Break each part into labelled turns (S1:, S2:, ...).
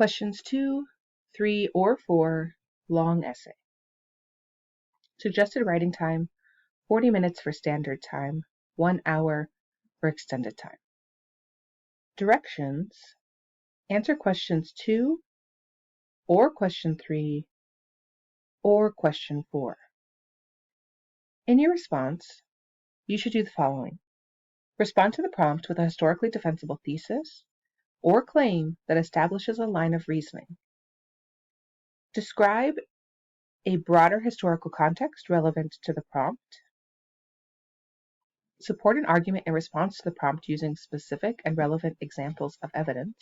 S1: Questions 2, 3, or 4, long essay. Suggested writing time, 40 minutes for standard time, 1 hour for extended time. Directions: answer questions 2, or question 3, or question 4. In your response, you should do the following. Respond to the prompt with a historically defensible thesis or claim that establishes a line of reasoning. Describe a broader historical context relevant to the prompt. Support an argument in response to the prompt using specific and relevant examples of evidence.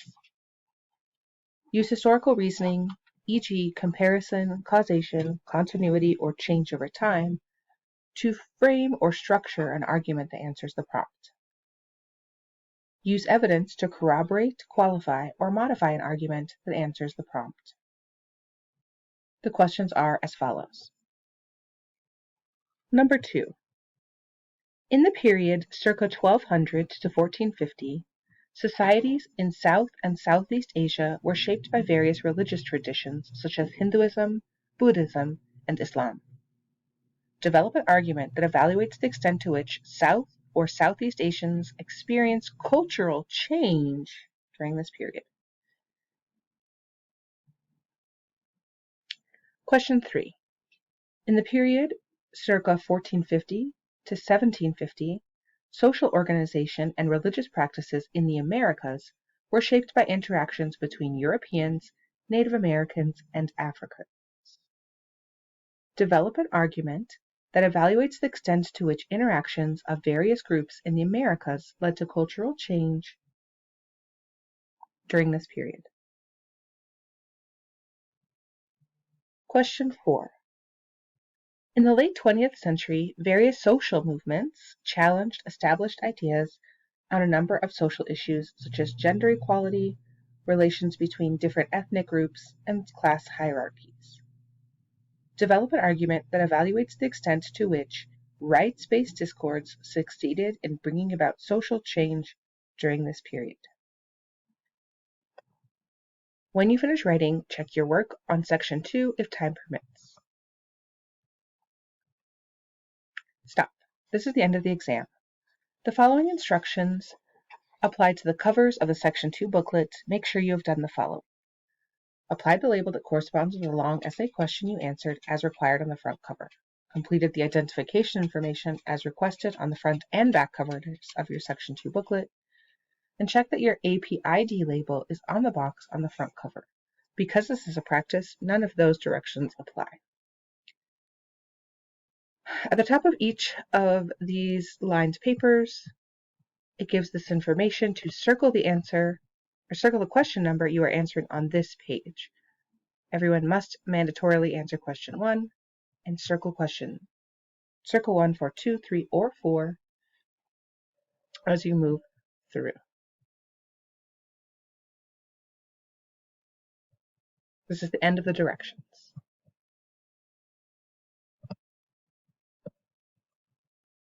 S1: Use historical reasoning, e.g., comparison, causation, continuity, or change over time, to frame or structure an argument that answers the prompt. Use evidence to corroborate, qualify, or modify an argument that answers the prompt. The questions are as follows. Number 2. In the period circa 1200 to 1450, societies in South and Southeast Asia were shaped by various religious traditions such as Hinduism, Buddhism, and Islam. Develop an argument that evaluates the extent to which South or Southeast Asians experience cultural change during this period. Question 3. In the period circa 1450 to 1750, social organization and religious practices in the Americas were shaped by interactions between Europeans, Native Americans, and Africans. Develop an argument that evaluates the extent to which interactions of various groups in the Americas led to cultural change during this period. Question 4. In the late 20th century, various social movements challenged established ideas on a number of social issues such as gender equality, relations between different ethnic groups, and class hierarchies. Develop an argument that evaluates the extent to which rights-based discourse succeeded in bringing about social change during this period. When you finish writing, check your work on section 2 if time permits. Stop. This is the end of the exam. The following instructions apply to the covers of the section 2 booklet. Make sure you have done the following. Apply the label that corresponds to the long essay question you answered as required on the front cover. Completed the identification information as requested on the front and back covers of your section 2 booklet. And check that your AP ID label is on the box on the front cover. Because this is a practice, none of those directions apply. At the top of each of these lined papers, it gives this information to circle the answer or circle the question number you are answering on this page. Everyone must mandatorily answer question 1 and circle 1 for 2, 3, or 4 as you move through. This is the end of the directions.